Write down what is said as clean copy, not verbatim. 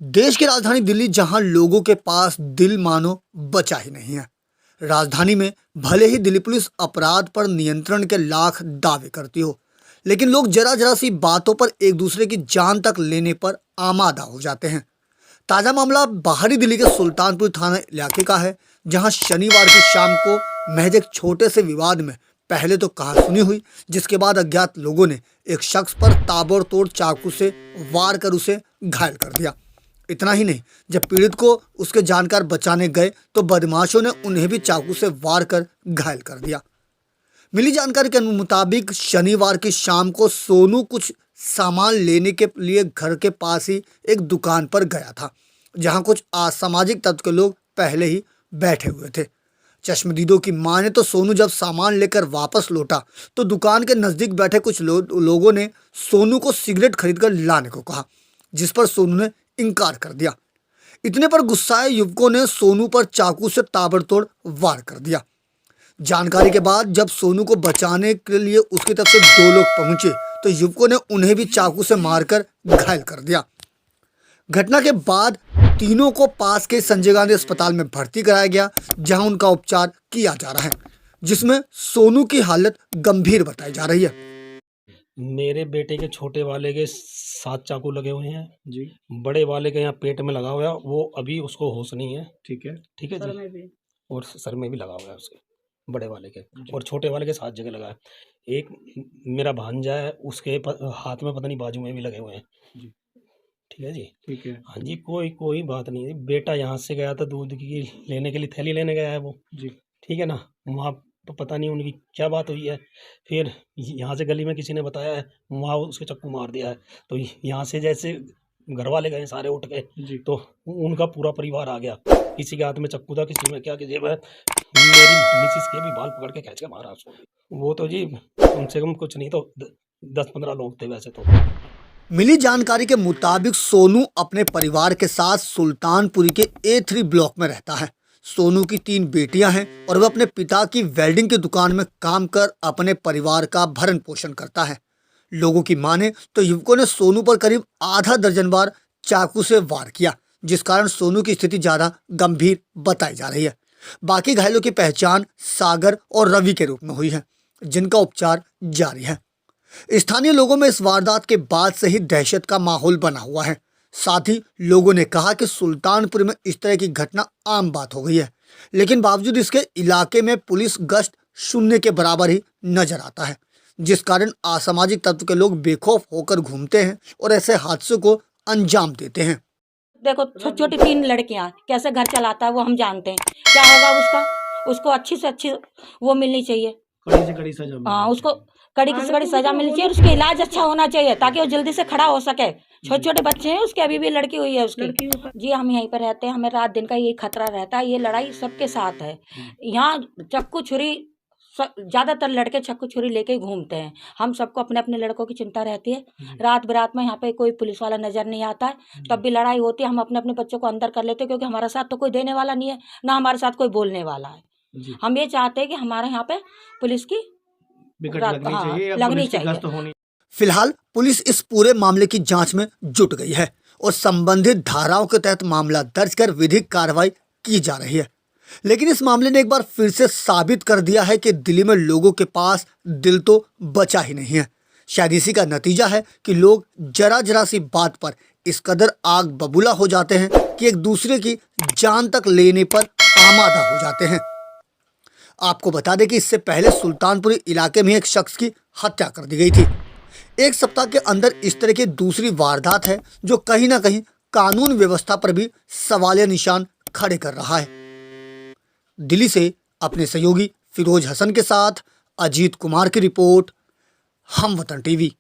देश की राजधानी दिल्ली, जहां लोगों के पास दिल मानो बचा ही नहीं है। राजधानी में भले ही दिल्ली पुलिस अपराध पर नियंत्रण के लाख दावे करती हो, लेकिन लोग जरा जरा सी बातों पर एक दूसरे की जान तक लेने पर आमादा हो जाते हैं। ताजा मामला बाहरी दिल्ली के सुल्तानपुर थाना इलाके का है, जहां शनिवार की शाम को महज एक छोटे से विवाद में पहले तो कहासुनी हुई, जिसके बाद अज्ञात लोगों ने एक शख्स पर ताबड़तोड़ चाकू से वार कर उसे घायल कर दिया। इतना ही नहीं, जब पीड़ित को उसके जानकार बचाने गए तो बदमाशों ने उन्हें भी चाकू से वार कर घायल कर दिया। मिली जानकारी के मुताबिक शनिवार की शाम को सोनू कुछ सामान लेने के लिए घर के पास ही एक दुकान पर गया था, जहां कुछ असामाजिक तत्व के लोग पहले ही बैठे हुए थे। चश्मदीदों की माने तो सोनू जब सामान लेकर वापस लौटा तो दुकान के नजदीक बैठे कुछ लोगों ने सोनू को सिगरेट खरीदकर लाने को कहा, जिस पर सोनू ने इनकार कर दिया। इतने पर गुस्साए युवकों ने सोनू पर चाकू से ताबड़तोड़ वार कर दिया। जानकारी के बाद जब सोनू को बचाने के लिए उसकी तरफ से दो लोग पहुंचे तो युवकों ने उन्हें भी चाकू से मारकर घायल कर दिया। घटना के बाद तीनों को पास के संजय गांधी अस्पताल में भर्ती कराया गया, जहां उनका उपचार किया जा रहा है, जिसमें सोनू की हालत गंभीर बताई जा रही है। मेरे बेटे के छोटे वाले के 7 चाकू लगे हुए हैं जी। बड़े वाले के यहाँ पेट में लगा हुआ है, वो अभी उसको होश नहीं है। ठीक है। ठीक है सर जी। में भी। और सर में भी लगा हुआ है उसके, बड़े वाले के, और छोटे वाले के 7 जगह लगा है। एक मेरा भांजा है, उसके हाथ में पता नहीं बाजू में भी लगे हुए हैं जी। ठीक है जी। ठीक है। हाँ जी, कोई बात नहीं है। बेटा यहाँ से गया था दूध की लेने के लिए, थैली लेने गया है वो। जी। ठीक है ना, वहाँ तो पता नहीं उनकी क्या बात हुई है। फिर यहाँ से गली में किसी ने बताया है, वहाँ उसके चक्कू मार दिया है। तो यहाँ से जैसे घर वाले गए सारे उठ के, जी। तो उनका पूरा परिवार आ गया। किसी के हाथ में चक्कू था, किसी में क्या, किसी में मेरी मिसिस के भी बाल पकड़ के खींच के मारा उसको। वो तो जी कम से कम कुछ नहीं तो 10-15 लोग थे वैसे तो। मिली जानकारी के मुताबिक सोनू अपने परिवार के साथ सुल्तानपुरी के A3 ब्लॉक में रहता है। सोनू की 3 बेटियां हैं और वह अपने पिता की वेल्डिंग की दुकान में काम कर अपने परिवार का भरण पोषण करता है। लोगों की माने तो युवकों ने सोनू पर करीब आधा दर्जन बार चाकू से वार किया, जिस कारण सोनू की स्थिति ज्यादा गंभीर बताई जा रही है। बाकी घायलों की पहचान सागर और रवि के रूप में हुई है, जिनका उपचार जारी है। स्थानीय लोगों में इस वारदात के बाद से ही दहशत का माहौल बना हुआ है। साथ ही लोगों ने कहा कि सुल्तानपुर में इस तरह की घटना आम बात हो गई है, लेकिन बावजूद इसके इलाके में पुलिस गश्त शून्य के बराबर ही नजर आता है, जिस कारण असामाजिक तत्व के लोग बेखौफ होकर घूमते हैं और ऐसे हादसों को अंजाम देते हैं। देखो छोटी छोटी 3 लड़कियां कैसे घर चलाता है वो हम जानते हैं। क्या होगा उसको अच्छी से अच्छी वो मिलनी चाहिए। कड़ी से कड़ी सजा मिले। हाँ, उसको कड़ी से कड़ी सजा मिलनी चाहिए और उसका इलाज अच्छा होना चाहिए ताकि वो जल्दी से खड़ा हो सके। छोटे छोटे बच्चे हैं उसके, अभी भी लड़की हुई है उसकी। जी, हम यहीं पर रहते हैं, हमें रात दिन का यही खतरा रहता है। ये लड़ाई सबके साथ है। यहाँ चक्कू छुरी, ज्यादातर लड़के चक्कू छुरी लेके ही घूमते हैं। हम सबको अपने अपने लड़कों की चिंता रहती है। रात बिरात में यहाँ पे कोई पुलिस वाला नजर नहीं आता है, तब भी लड़ाई होती है। हम अपने अपने बच्चों को अंदर कर लेते हैं, क्योंकि हमारे साथ तो कोई देने वाला नहीं है, ना हमारे साथ कोई बोलने वाला है। हम ये चाहते हैं कि हमारे यहाँ पे पुलिस की लगनी चाहिए। फिलहाल पुलिस इस पूरे मामले की जांच में जुट गई है और संबंधित धाराओं के तहत मामला दर्ज कर विधिक कार्रवाई की जा रही है। लेकिन इस मामले ने एक बार फिर से साबित कर दिया है कि दिल्ली में लोगों के पास दिल तो बचा ही नहीं है। शायद इसी का नतीजा है कि लोग जरा जरा सी बात पर इस कदर आग बबूला हो जाते हैं कि एक दूसरे की जान तक लेने पर आमादा हो जाते हैं। आपको बता दें कि इससे पहले सुल्तानपुरी इलाके में एक शख्स की हत्या कर दी गई थी। एक सप्ताह के अंदर इस तरह की दूसरी वारदात है, जो कहीं ना कहीं कानून व्यवस्था पर भी सवालिया निशान खड़े कर रहा है। दिल्ली से अपने सहयोगी फिरोज हसन के साथ अजीत कुमार की रिपोर्ट, हम वतन टीवी।